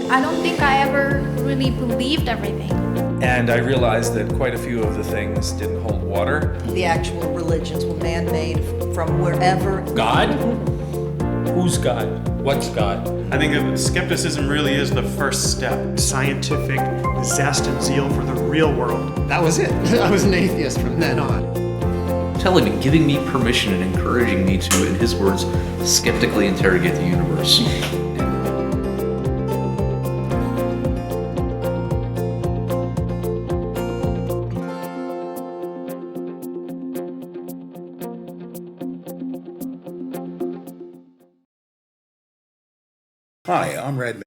I don't think I ever really believed everything. And I realized that quite a few of the things didn't hold water. The actual religions were man-made from wherever. God? Who's God? What's God? I think that skepticism really is the first step. Scientific zest and zeal for the real world. That was it. I was an atheist from then on. Telling me, giving me permission and encouraging me to, in his words, skeptically interrogate the universe. Hi, I'm Red.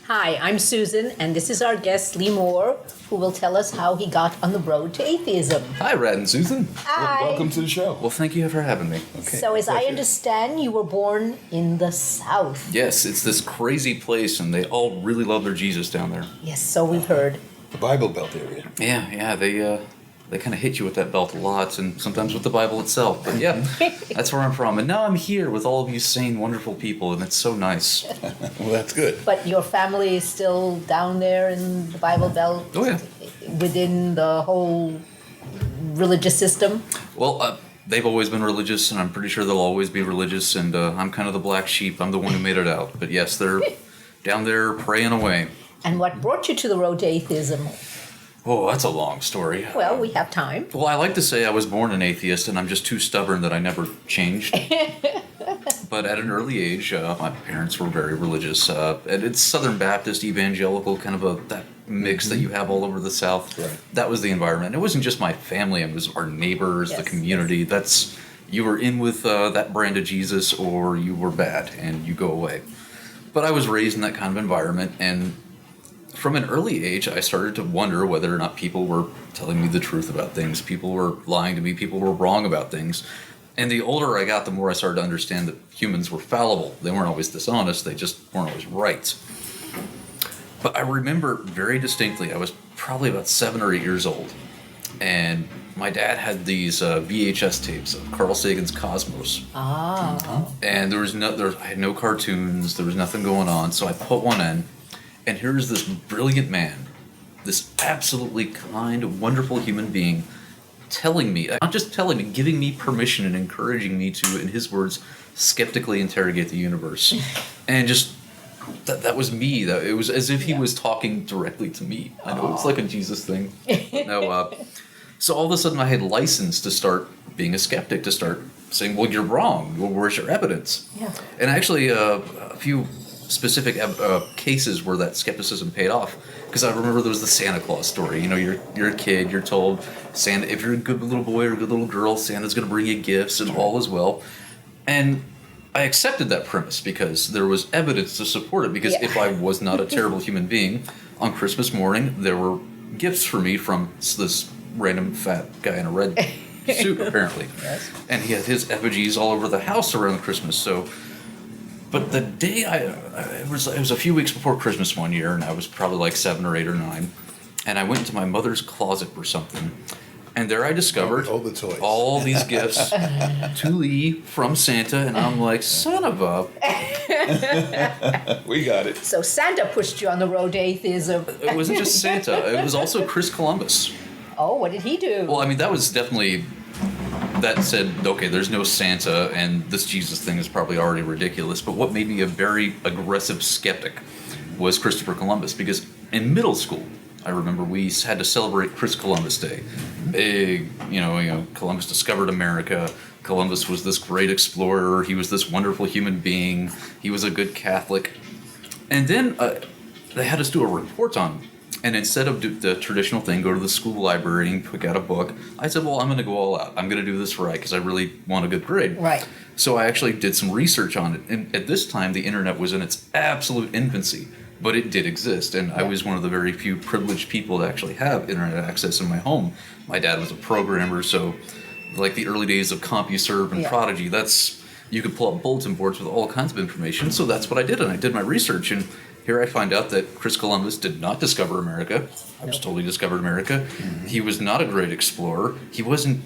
Hi, I'm Susan, and this is our guest, Lee Moore, who will tell us how he got on the road to atheism. Hi, Rad and Susan. Hi. Welcome to the show. Well, thank you for having me. Okay. So, as I understand, you were born in the South. Yes, it's this crazy place, and they all really love their Jesus down there. Yes, so we've heard. The Bible Belt area. Yeah, they kind of hit you with that belt a lot, and sometimes with the Bible itself. But yeah, that's where I'm from. And now I'm here with all of you sane, wonderful people, and it's so nice. Well, that's good. But your family is still down there in the Bible Belt? Oh, yeah. Within the whole religious system? Well, they've always been religious, and I'm pretty sure they'll always be religious, and I'm kind of the black sheep. I'm the one who made it out. But yes, they're down there praying away. And what brought you to the road to atheism? Oh, that's a long story. Well, we have time. Well, I like to say I was born an atheist, and I'm just too stubborn that I never changed. But at an early age, my parents were very religious. And it's Southern Baptist, evangelical, kind of that mix that you have all over the South. Right. That was the environment. It wasn't just my family; it was our neighbors, Yes, the community. yes. That's you were in with that brand of Jesus, or you were bad, and you go away. But I was raised in that kind of environment, and from an early age, I started to wonder whether or not people were telling me the truth about things. People were lying to me. People were wrong about things. And the older I got, the more I started to understand that humans were fallible. They weren't always dishonest. They just weren't always right. But I remember very distinctly, I was probably about 7 or 8 years old. And my dad had these VHS tapes of Carl Sagan's Cosmos. Ah. And I had no cartoons. There was nothing going on. So I put one in. And here's this brilliant man, this absolutely kind, wonderful human being, telling me, not just telling me, giving me permission and encouraging me to, in his words, skeptically interrogate the universe. And just, that was me. It was as if he was talking directly to me. I know it's like a Jesus thing. No, so all of a sudden I had license to start being a skeptic, to start saying, well, you're wrong. Well, where's your evidence? Yeah. And actually, a few specific cases where that skepticism paid off, because I remember there was the Santa Claus story. You know, you're a kid, you're told Santa, if you're a good little boy or a good little girl, Santa's going to bring you gifts and all is well. And I accepted that premise because there was evidence to support it, because if I was not a terrible human being, on Christmas morning there were gifts for me from this random fat guy in a red suit apparently. Yes. And he had his effigies all over the house around Christmas. So but the day it was a few weeks before Christmas one year, and I was probably like 7 or 8 or 9, and I went into my mother's closet for something, and there I discovered all the toys, all these gifts to Lee from Santa, and I'm like, son of a... We got it. So Santa pushed you on the road to atheism. It wasn't just Santa, it was also Chris Columbus. Oh, what did he do? Well, I mean, that was definitely... That said, okay, there's no Santa, and this Jesus thing is probably already ridiculous, but what made me a very aggressive skeptic was Christopher Columbus, because in middle school, I remember we had to celebrate Chris Columbus Day. Big, you know, Columbus discovered America. Columbus was this great explorer. He was this wonderful human being. He was a good Catholic. And then they had us do a report on him. And instead of the traditional thing, go to the school library and pick out a book, I said, well, I'm going to go all out. I'm going to do this right because I really want a good grade. Right. So I actually did some research on it. And at this time, the internet was in its absolute infancy, but it did exist. And I was one of the very few privileged people to actually have internet access in my home. My dad was a programmer, so like the early days of CompuServe and Prodigy, you could pull up bulletin boards with all kinds of information. So that's what I did, and I did my research. And here I find out that Chris Columbus did not discover America. I was told he discovered America. Mm-hmm. He was not a great explorer. He wasn't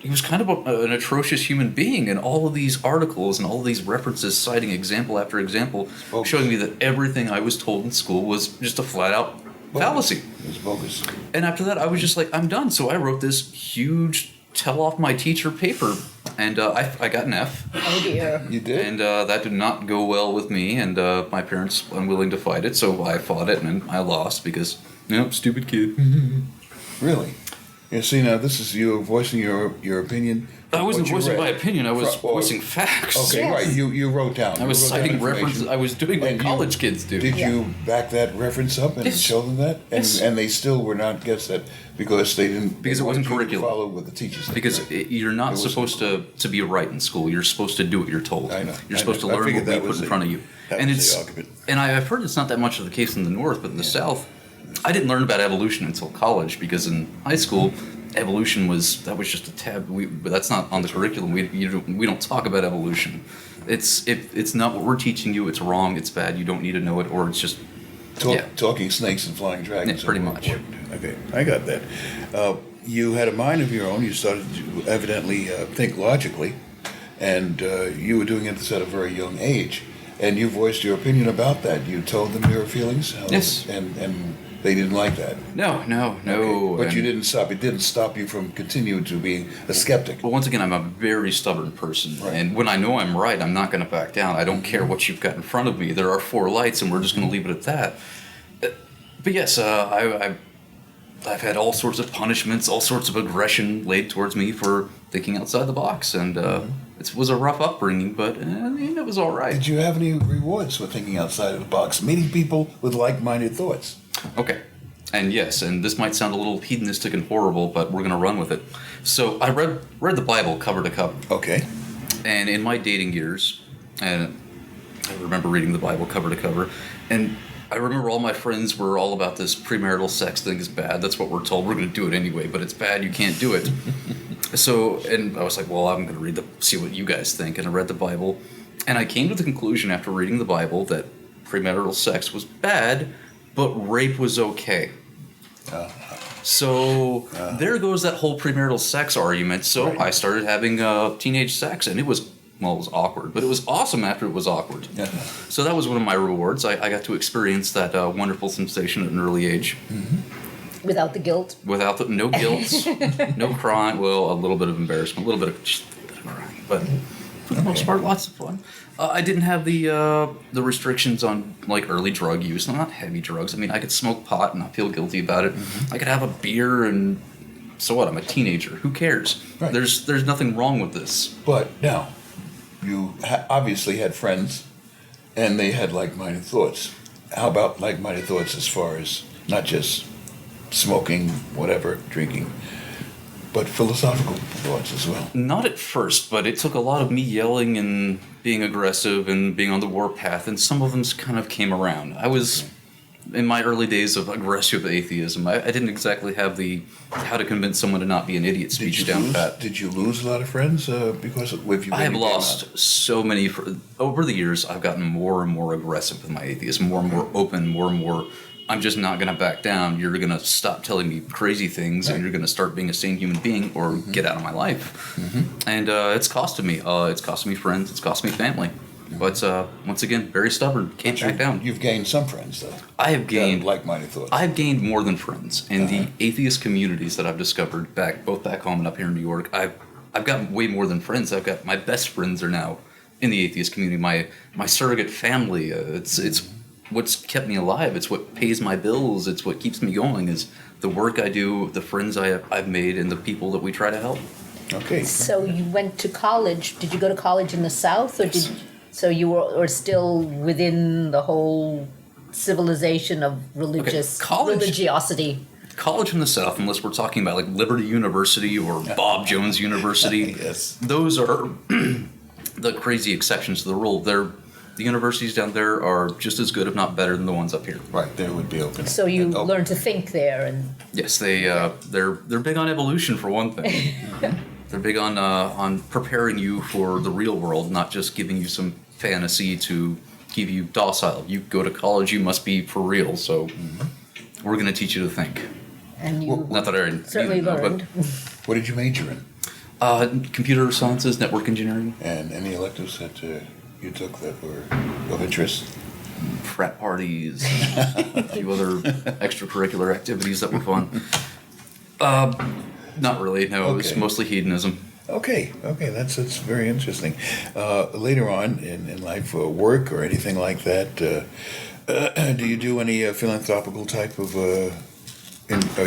he was kind of an atrocious human being, and all of these articles and all of these references citing example after example, showing me that everything I was told in school was just a flat-out fallacy. It was bogus. And after that, I was just like, I'm done. So I wrote this huge tell-off-my-teacher paper, and I got an F. Oh dear. You did? And that did not go well with me, and my parents unwilling to fight it, so I fought it, and I lost because, stupid kid. Really? Yeah, see, now this is you voicing your opinion. I wasn't what you voicing read. my opinion, I was voicing facts. Okay, Yes. right. You wrote down. I was you wrote citing down references. information. I was doing what And you- college kids do. Did you back that reference up and Yes. show them that? And, Yes. and they still were not guessed that because they didn't. Because they it wasn't wanted you to curriculum. Follow what the teachers said. Because Right. you're not It wasn't- supposed to be right in school. You're supposed to do what you're told. I know. You're I supposed know. to I learn figured what we that put was in the- front of you. that And was it's the argument. and I've heard it's not that much of the case in the North, but in the South, I didn't learn about evolution until college because in high school, evolution was just a tab. But that's not on the curriculum. We don't talk about evolution. It's not what we're teaching you. It's wrong. It's bad. You don't need to know it, or it's just Talking snakes and flying dragons. Yeah, pretty are more much. important. Okay, I got that. You had a mind of your own. You started to evidently think logically, and you were doing it at a very young age. And you voiced your opinion about that. You told them your feelings. Yes. And they didn't like that. no. Okay. But and- you didn't stop. It didn't stop you from continuing to be a skeptic. Well, once again, I'm a very stubborn person, Right. and when I know I'm right, I'm not going to back down. I don't care what you've got in front of me. There are 4 lights, and we're just going to leave it at that. But yes, I've had all sorts of punishments, all sorts of aggression laid towards me for thinking outside the box, and it was a rough upbringing, but it was all right. Did you have any rewards for thinking outside of the box, meeting people with like-minded thoughts? Okay. And yes, and this might sound a little hedonistic and horrible, but we're going to run with it. So I read the Bible cover to cover. Okay. And in my dating years, and I remember reading the Bible cover to cover, and I remember all my friends were all about this premarital sex thing is bad. That's what we're told. We're going to do it anyway, but it's bad. You can't do it. So, and I was like, well, I'm going to see what you guys think. And I read the Bible, and I came to the conclusion after reading the Bible that premarital sex was bad, but rape was okay. So there goes that whole premarital sex argument. So Right. I started having teenage sex, and it was awkward, but it was awesome after it was awkward. Yeah. So that was one of my rewards. I got to experience that wonderful sensation at an early age Without the guilt. without no guilt, no crying. Well, a little bit of embarrassment, a little bit of crying, but for the most part, lots of fun. I didn't have the restrictions on like early drug use. Not heavy drugs. I mean, I could smoke pot and not feel guilty about it. I could have a beer and so what? I'm a teenager. Who cares? Right. There's nothing wrong with this. But now, you obviously had friends, and they had like-minded thoughts. How about like-minded thoughts as far as not just smoking, whatever, drinking, but philosophical thoughts as well? Not at first, but it took a lot of me yelling and being aggressive and being on the warpath, and some of them kind of came around. I was, in my early days of aggressive atheism, I didn't exactly have the how to convince someone to not be an idiot speech down pat. Did you lose a lot of friends because of if you? I have lost so many. Over the years, I've gotten more and more aggressive with my atheism, more and more open, more and more. I'm just not going to back down. You're going to stop telling me crazy things, and you're going to start being a sane human being, or get out of my life. And it's costed me. It's costed me friends. It's cost me family. But once again, very stubborn. Can't back down. You've gained some friends, though. I have gained like-minded thoughts. I've gained more than friends in the atheist communities that I've discovered both back home and up here in New York. I've got way more than friends. I've got my best friends are now in the atheist community. My surrogate family. It's what's kept me alive. It's what pays my bills. It's what keeps me going. Is the work I do, the friends I've made, and the people that we try to help. Okay. So you went to college. Did you go to college in the South, or did? So you were still within the whole civilization of college- religiosity. College in the South, unless we're talking about like Liberty University or Bob Jones University, Yes. those are the crazy exceptions to the rule. The universities down there are just as good, if not better, than the ones up here. Right, they would be open. So you And open. learned to think there, and Yes, they're big on evolution for one thing. They're big on preparing you for the real world, not just giving you some fantasy to keep you docile. You go to college, you must be for real. So we're going to teach you to think. you Not that I certainly either, learned. What did you major in? Computer sciences, network engineering, And any electives that you took that were of interest? frat parties, a few other extracurricular activities that were fun. Not really. No, it was Okay. mostly hedonism. Okay, that's very interesting. Later on in life, work or anything like that, do you do any philanthropical type of, are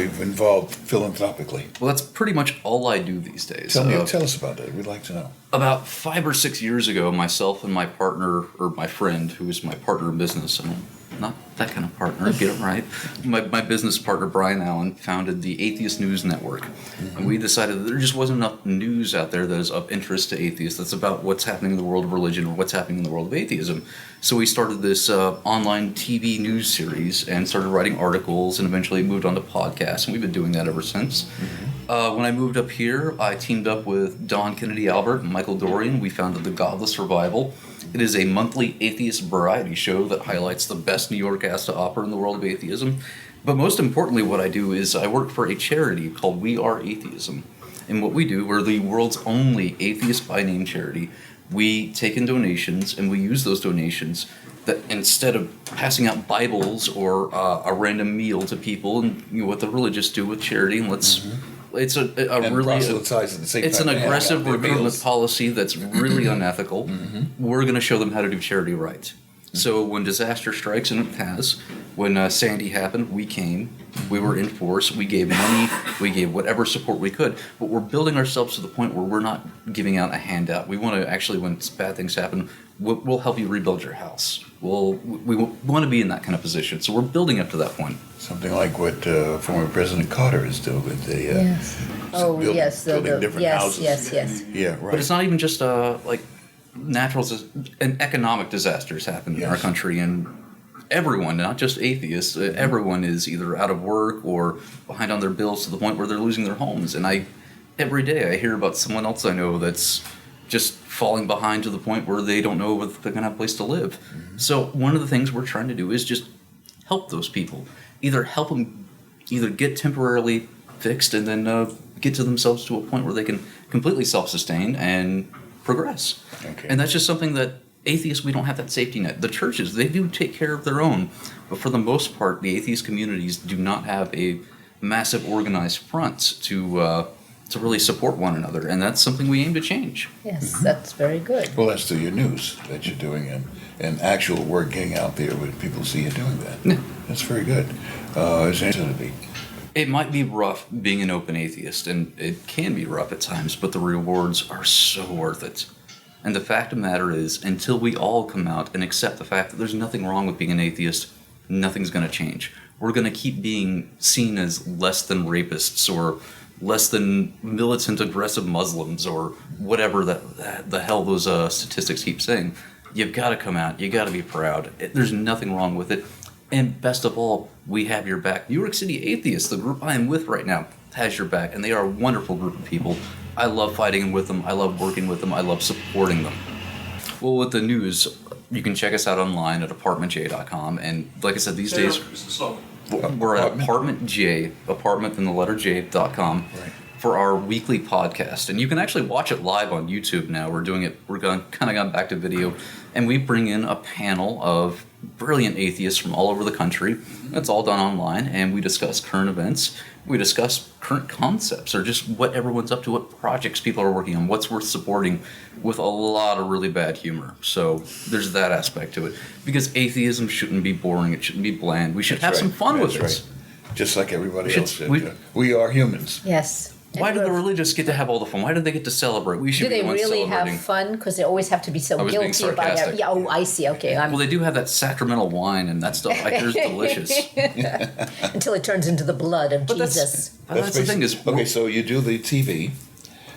you involved philanthropically? Well, that's pretty much all I do these days. Tell us about that. We'd like to know. About 5 or 6 years ago, myself and my partner, or my friend, who is my partner in business, and not that kind of partner, get it right, my business partner, Brian Allen, founded the Atheist News Network. And we decided that there just wasn't enough news out there that is of interest to atheists that's about what's happening in the world of religion or what's happening in the world of atheism. So we started this online TV news series and started writing articles and eventually moved on to podcasts, and we've been doing that ever since. When I moved up here, I teamed up with Don Kennedy Albert and Michael Dorian. We founded The Godless Revival. It is a monthly atheist variety show that highlights the best New York has to offer in the world of atheism. But most importantly, what I do is I work for a charity called We Are Atheism. And what we do, we're the world's only atheist by name charity. We take in donations, and we use those donations that instead of passing out Bibles or a random meal to people, and what the religious do with charity, and it's a And really proselytize at the same it's time an they hand aggressive out their recruitment meals. policy that's really unethical. We're going to show them how to do charity right. So when disaster strikes, and it has, when Sandy happened, we came, we were in force, we gave money, we gave whatever support we could, but we're building ourselves to the point where we're not giving out a handout. We want to actually, when bad things happen, we'll help you rebuild your house. We want to be in that kind of position, so we're building up to that point. Something like what former President Carter is doing with the Yes. Oh, building, yes. building different yes, houses. yes. Yeah, right. But it's not even just like natural and economic disasters happen in our Yes. country, and everyone, not just atheists, everyone is either out of work or behind on their bills to the point where they're losing their homes. And every day I hear about someone else I know that's just falling behind to the point where they don't know if they're going to have a place to live. So one of the things we're trying to do is just help those people. Either help them get temporarily fixed and then get to themselves to a point where they can completely self-sustain and progress. Okay. And that's just something that atheists, we don't have that safety net. The churches, they do take care of their own, but for the most part, the atheist communities do not have a massive organized front to really support one another, and that's something we aim to change. Yes, that's very good. Well, that's through your news that you're doing and actual work getting out there where people see you doing that. Yeah. That's very good. It's going to be. It might be rough being an open atheist, and it can be rough at times, but the rewards are so worth it. And the fact of the matter is, until we all come out and accept the fact that there's nothing wrong with being an atheist, nothing's going to change. We're going to keep being seen as less than rapists or less than militant aggressive Muslims or whatever the hell those statistics keep saying. You've got to come out. You got to be proud. There's nothing wrong with it. And best of all, we have your back. New York City Atheists, the group I am with right now, has your back, and they are a wonderful group of people. I love fighting with them. I love working with them. I love supporting them. Well, with the news, you can check us out online at apartmentj.com. And like I said, these days, we're at apartment and the letter J.com for our weekly podcast. And you can actually watch it live on YouTube now. We're kind of gone back to video. And we bring in a panel of brilliant atheists from all over the country. It's all done online, and we discuss current events. We discuss current concepts, or just what everyone's up to, what projects people are working on, what's worth supporting, with a lot of really bad humor. So there's that aspect to it. Because atheism shouldn't be boring, it shouldn't be bland. We should have some fun with it. Right. Just like everybody should- else said. we- We are humans. Yes. Why do the religious get to have all the fun? Why do they get to celebrate? We should Do be they the ones really celebrating. have fun? Because they always have to be so I was being guilty about it. sarcastic. Yeah, oh, I see. Okay, Well, they do have that sacramental wine, and that stuff I hear is delicious. until it turns into the blood of But Jesus. that's the thing is, Okay, so you do the TV,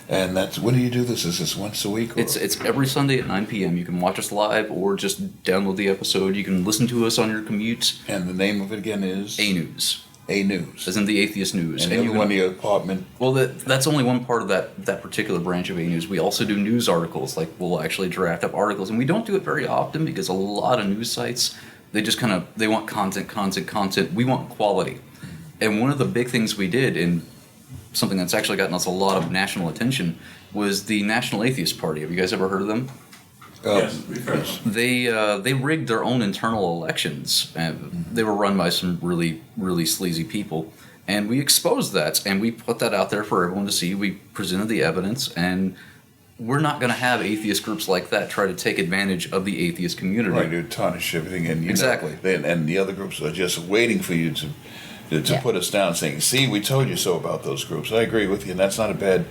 and when do you do this? Is this once a week? Or? it's every Sunday at 9 p.m. You can watch us live or just download the episode. You can listen to us on your commute. And the name of it again is? A News, A News. as in the Atheist News. And the you other can- one, the apartment. Well, that's only one part of that particular branch of A News. We also do news articles. Like, we'll actually draft up articles, and we don't do it very often because a lot of news sites, they just they want content. We want quality. And one of the big things we did, and something that's actually gotten us a lot of national attention was the National Atheist Party. Have you guys ever heard of them? Yes, we've heard of them. They rigged their own internal elections, and they were run by some really, really sleazy people. And we exposed that, and we put that out there for everyone to see. We presented the evidence, and we're not going to have atheist groups like that try to take advantage of the atheist community. Right, to tarnish everything, and Exactly. And the other groups are just waiting for you to Yeah. put us down, saying, "See, we told you so about those groups." I agree with you, and that's not a bad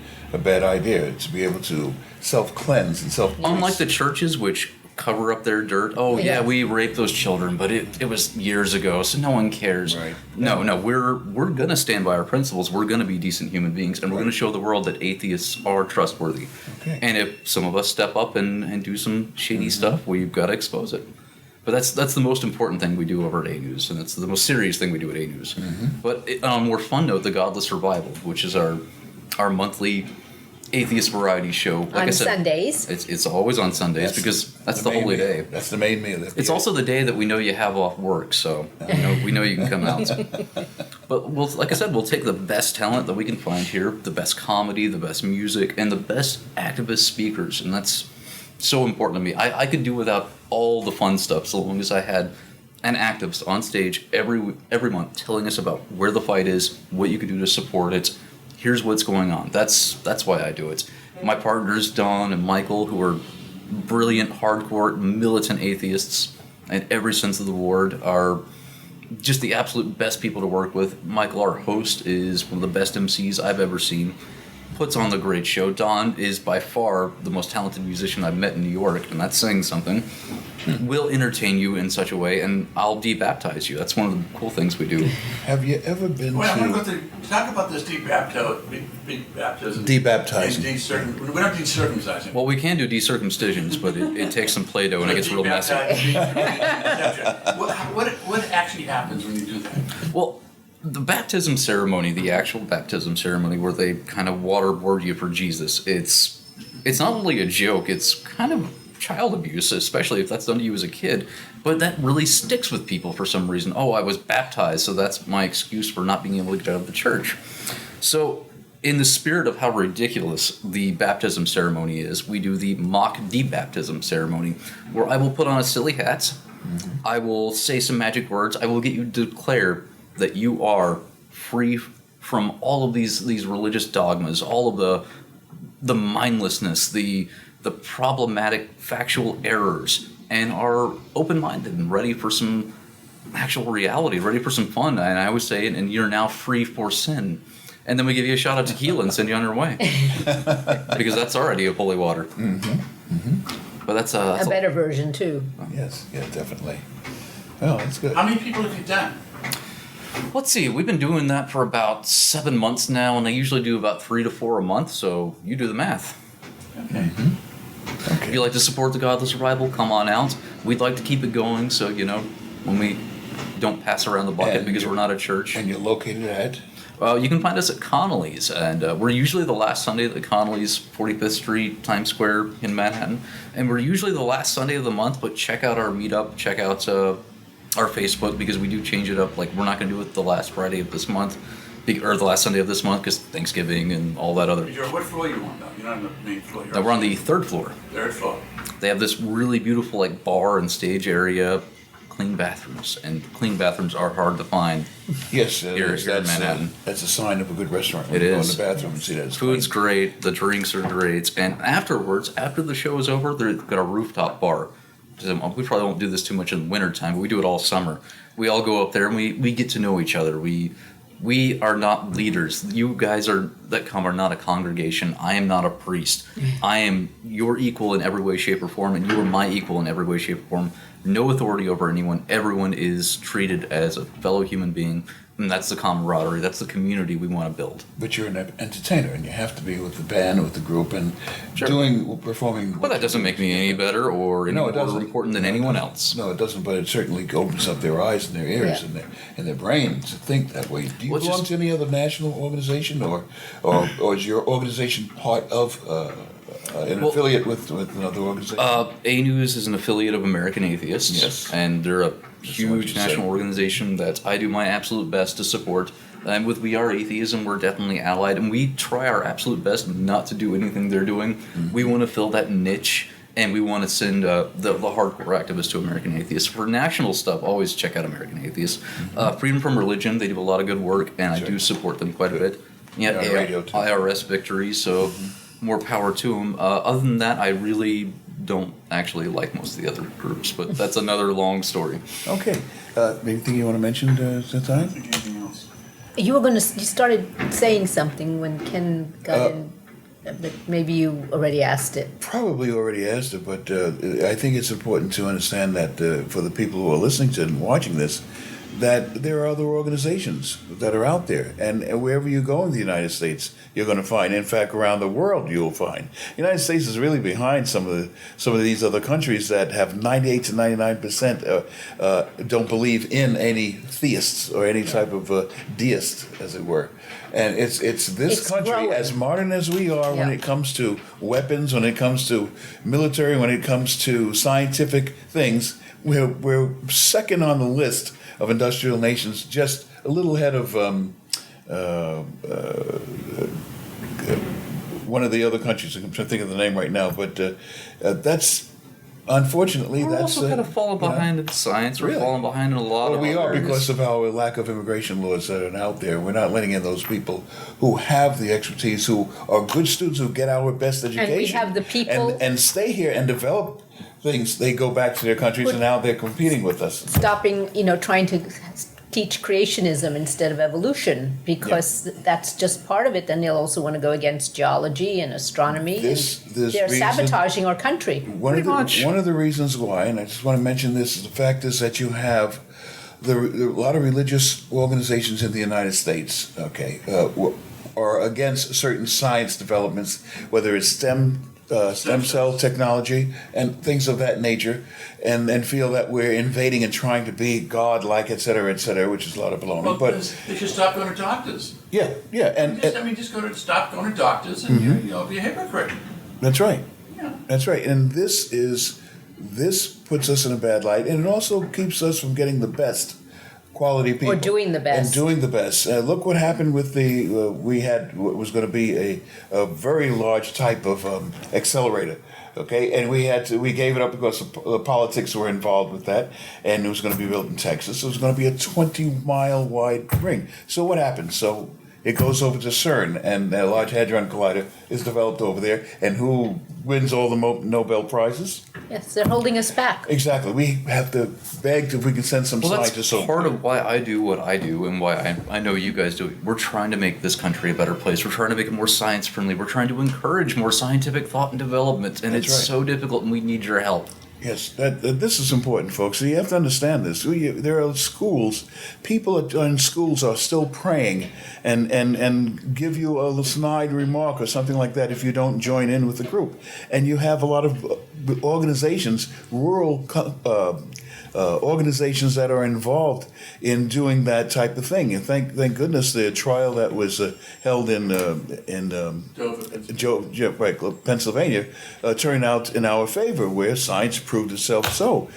idea to be able to self cleanse and self. Unlike the churches, which cover up their dirt. Oh yeah, Yeah. we raped those children, but it was years ago, so no one cares. Right. No, we're gonna stand by our principles. We're gonna be decent human beings, and we're gonna show the world that atheists are trustworthy. Okay. And if some of us step up and do some shady stuff, we've got to expose it. But that's the most important thing we do over at A News, and that's the most serious thing we do at A News. But on a more fun note, the Godless Revival, which is our monthly atheist variety show. Like On I said, Sundays. It's always on Sundays because that's the main holy meal. day. That's the main meal. It's also the day that we know you have off work, so we know you can come out. But like I said, we'll take the best talent that we can find here, the best comedy, the best music, and the best activist speakers, and that's so important to me. I could do without all the fun stuff so long as I had an activist on stage every month telling us about where the fight is, what you can do to support it. Here's what's going on. That's why I do it. My partners, Don and Michael, who are brilliant, hardcore, militant atheists in every sense of the word, are just the absolute best people to work with. Michael, our host, is one of the best MCs I've ever seen. Puts on the great show. Don is by far the most talented musician I've met in New York, and that's saying something. Will entertain you in such a way, and I'll de-baptize you. That's one of the cool things we do. Have you ever been Well, I want to to go through, talk about this baptism. Debaptizing? We don't decircumcising. Well, we can do decircumcisions, but it takes some Play-Doh and it gets real messy. What actually happens when you do that? Well, the baptism ceremony, the actual baptism ceremony where they kind of waterboard you for Jesus, it's not only a joke, it's kind of child abuse, especially if that's done to you as a kid, but that really sticks with people for some reason. Oh, I was baptized, so that's my excuse for not being able to get out of the church. So, in the spirit of how ridiculous the baptism ceremony is, we do the mock debaptism ceremony, where I will put on a silly hat, I will say some magic words, I will get you to declare that you are free from all of these religious dogmas, all of the mindlessness, the problematic factual errors, and are open-minded and ready for some actual reality, ready for some fun. And I always say, and you're now free for sin. And then we give you a shot of tequila and send you on your way. Because that's already a holy water. But that's A better version, too. Yes, yeah, definitely. Oh, that's good. How many people have you done? Let's see, we've been doing that for about 7 months now, and I usually do about 3 to 4 a month, so you do the math. Okay. If you'd like to support the Godless Revival, come on out. We'd like to keep it going, so, when we don't pass around the bucket And because you're- we're not a church. And you're located at? You can find us at Connolly's, and we're usually the last Sunday at the Connolly's, 45th Street, Times Square in Manhattan. And we're usually the last Sunday of the month, but check out our meetup, check out our Facebook, because we do change it up. Like, we're not going to do it the last Friday of this month, or the last Sunday of this month, because Thanksgiving and all that other. What floor are you on, though? You're not on the main floor. You're We're on the 3rd floor. 3rd floor. They have this really beautiful bar and stage area, clean bathrooms, and clean bathrooms are hard to find. Yes, Here in Manhattan. That's a sign of a good restaurant. When It you go is. in the bathroom and see that it's Food's clean. great, the drinks are great, and afterwards, after the show is over, they've got a rooftop bar. We probably won't do this too much in the wintertime, but we do it all summer. We all go up there and we get to know each other. We are not leaders. You guys that come are not a congregation. I am not a priest. I am your equal in every way, shape, or form, and you are my equal in every way, shape, or form. No authority over anyone. Everyone is treated as a fellow human being, and that's the camaraderie. That's the community we want to build. But you're an entertainer, and you have to be with the band, with the group, and Sure. performing. But that doesn't make me any better or any No, it more doesn't. important than anyone else. No, it doesn't. But it certainly opens up their eyes and their ears Yeah. and their brains to think that way. Do you Well, it's belong just- to any other national organization, or is your organization part of an Well, affiliate with another organization? A News is an affiliate of American Atheists, Yes. and they're a Just wanted huge to say. national organization that I do my absolute best to support. And with We Are Atheism, we're definitely allied, and we try our absolute best not to do anything they're doing. We want to fill that niche, and we want to send the hardcore activists to American Atheists. For national stuff, always check out American Atheists. Freedom from Religion, they do a lot of good work, and I do support them quite a bit. Yeah, on radio too. IRS Victory, so more power to them. Other than that, I really don't actually like most of the other groups, but that's another long story. Okay. Anything you want to mention, Zentai? Anything else? You started saying something when Ken got in, but maybe you already asked it. Probably already asked it, but I think it's important to understand that for the people who are listening to and watching this, that there are other organizations that are out there, and wherever you go in the United States, you're going to find. In fact, around the world, you'll find. The United States is really behind some of these other countries that have 98 to 99% don't believe in any theists or any type of deist, as it were. And it's this country, growing. as modern as we are, when Yeah. it comes to weapons, when it comes to military, when it comes to scientific things, we're second on the list of industrial nations, just a little ahead of one of the other countries. I'm trying to think of the name right now, but that's unfortunately We're that's also kind of falling behind in science. We're Really? falling behind in a lot well, of we are areas. because of our lack of immigration laws that are out there. We're not letting in those people who have the expertise, who are good students, who get our best education, And we have the people- and stay here and develop things. They go back to their countries, and now they're competing with us. Stopping, trying to teach creationism instead of evolution, because that's just part of it. Then they'll also want to go against geology and astronomy. This They're reason- sabotaging our country. One of the reasons why, and I just want to mention this, is the fact is that you have a lot of religious organizations in the United States, are against certain science developments, whether it's stem cell technology and things of that nature, and feel that we're invading and trying to be God-like, et cetera, which is a lot of baloney. Well, But they should stop going to doctors. yeah, and Stop going to doctors and be a hypocrite. that's right. Yeah. That's right. And this puts us in a bad light, and it also keeps us from getting the best quality people. Or doing the best. And doing the best. Look what happened with we had what was going to be a very large type of accelerator. Okay, and we gave it up because the politics were involved with that, and it was going to be built in Texas. It was going to be a 20-mile wide ring. So what happened? So it goes over to CERN, and a Large Hadron Collider is developed over there. And who wins all the Nobel Prizes? Yes, they're holding us back. Exactly. We have to beg if we can send some Well, scientists that's over. part of why I do what I do and why I know you guys do it. We're trying to make this country a better place. We're trying to make it more science friendly. We're trying to encourage more scientific thought and development. And That's it's right. so difficult, and we need your help. Yes, this is important, folks. So you have to understand this. There are schools. People in schools are still praying and give you a snide remark or something like that if you don't join in with the group. And you have a lot of organizations, rural organizations that are involved in doing that type of thing. And thank goodness the trial that was held in Pennsylvania turned out in our favor, where science proved itself so.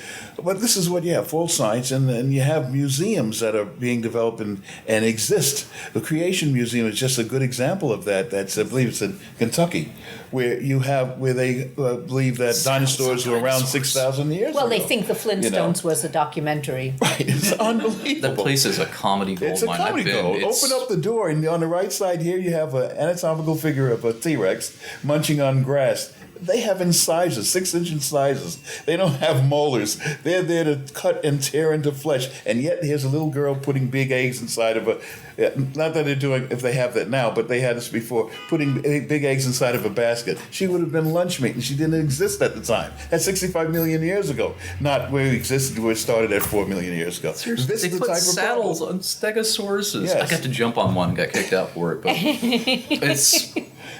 But this is what you have, false science, and you have museums that are being developed and exist. The Creation Museum is just a good example of that. That's, I believe it's in Kentucky, where they believe that dinosaurs were around 6,000 years Well, ago. they think the Flintstones was a documentary. Right, it's unbelievable. That place is a comedy gold It's a mine. comedy gold. It's- Open up the door, and on the right side here, you have an anatomical figure of a T-Rex munching on grass. They have incisors, 6-inch incisors. They don't have molars. They're there to cut and tear into flesh. And yet, here's a little girl putting big eggs inside of not that they're doing, if they have that now, but they had this before, putting big eggs inside of a basket. She would have been lunch meat, and she didn't exist at the time. That's 65 million years ago. Not where it existed, where it started at 4 million years ago. Seriously, This they is the put type of saddles problem. on stegosauruses. Yes. I got to jump on one and got kicked out for it, but it's...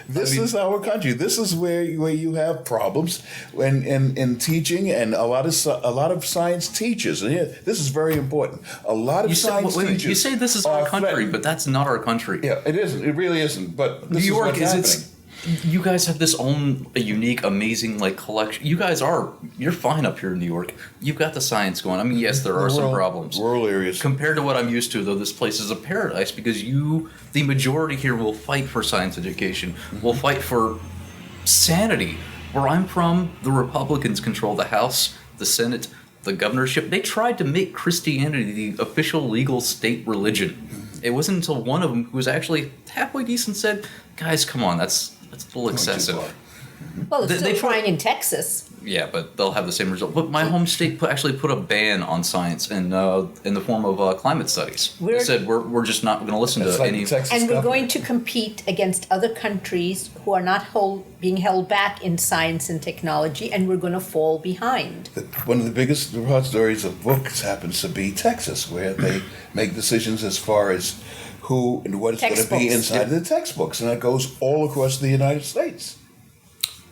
This is our country. This is where you have problems in teaching, and a lot of science teachers. And this is very important. A lot of science teachers. You say this is are our country, but that's not our country. Yeah, it isn't. It really isn't. But this New York is what's is its you guys have this own unique, amazing like collection. You're fine up here in New York. You've got the science going. I mean, yes, there are some problems. Rural areas. Compared to what I'm used to, though, this place is a paradise because the majority here, will fight for science education. Will fight for sanity. Where I'm from, the Republicans control the House, the Senate, the governorship. They tried to make Christianity the official legal state religion. It wasn't until one of them, who was actually halfway decent, said, "Guys, come on, that's a little excessive." Well, it's still trying in Texas. Yeah, but they'll have the same result. But my home state actually put a ban on science in the form of climate studies. They said we're just not going to listen to any. And we're going to compete against other countries who are not being held back in science and technology, and we're going to fall behind. One of the biggest hot stories of books happens to be Texas, where they make decisions as far as who and what is going to be inside the textbooks, and that goes all across the United States.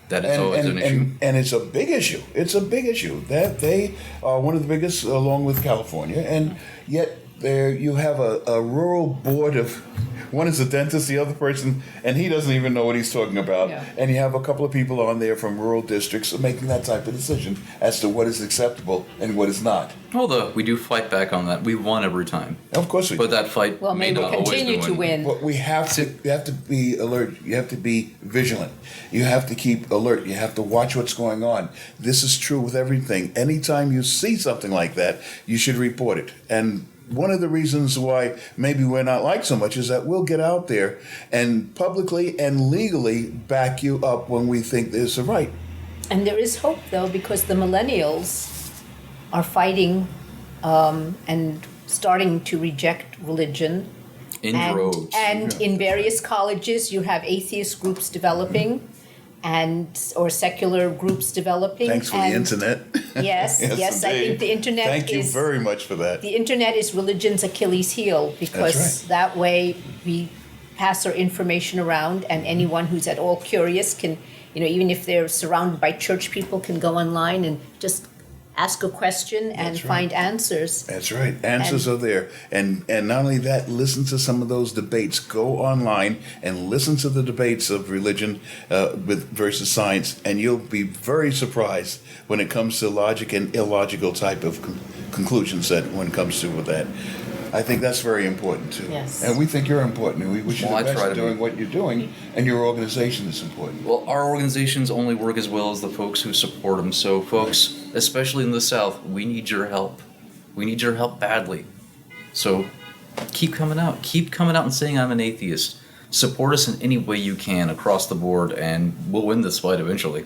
That is always an issue. And it's a big issue. It's a big issue. That they are one of the biggest, along with California, and yet there you have a rural board of. One is a dentist, the other person, and he doesn't even know what he's talking about. Yeah. And you have a couple of people on there from rural districts making that type of decision as to what is acceptable and what is not. Although we do fight back on that, we won every time. Of course we do. But that fight may not always continue to win. But you have to be alert. You have to be vigilant. You have to keep alert. You have to watch what's going on. This is true with everything. Anytime you see something like that, you should report it. And one of the reasons why maybe we're not liked so much is that we'll get out there and publicly and legally back you up when we think there's a right. And there is hope, though, because the millennials are fighting and starting to reject religion. In droves. And in various colleges, you have atheist groups developing. Or secular groups developing. Thanks for the internet. Yes, yes, I think the internet Thank you very much for that. The internet is religion's Achilles heel because that way we pass our information around, and anyone who's at all curious can, even if they're surrounded by church people, can go online and just ask a question and find answers. That's right. Answers are there. And not only that, listen to some of those debates. Go online and listen to the debates of religion versus science, and you'll be very surprised when it comes to logic and illogical type of conclusions when it comes to that. I think that's very important too. Yes. And we think you're important, and we wish you the best in doing what you're doing, and your organization is important. Well, our organizations only work as well as the folks who support them. So, folks, especially in the South, we need your help. We need your help badly. So, keep coming out. Keep coming out and saying I'm an atheist. Support us in any way you can across the board, and we'll win this fight eventually.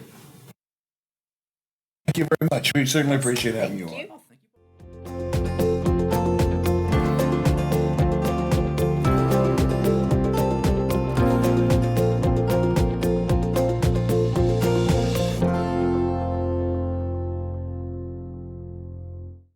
Thank you very much. We certainly appreciate having you on.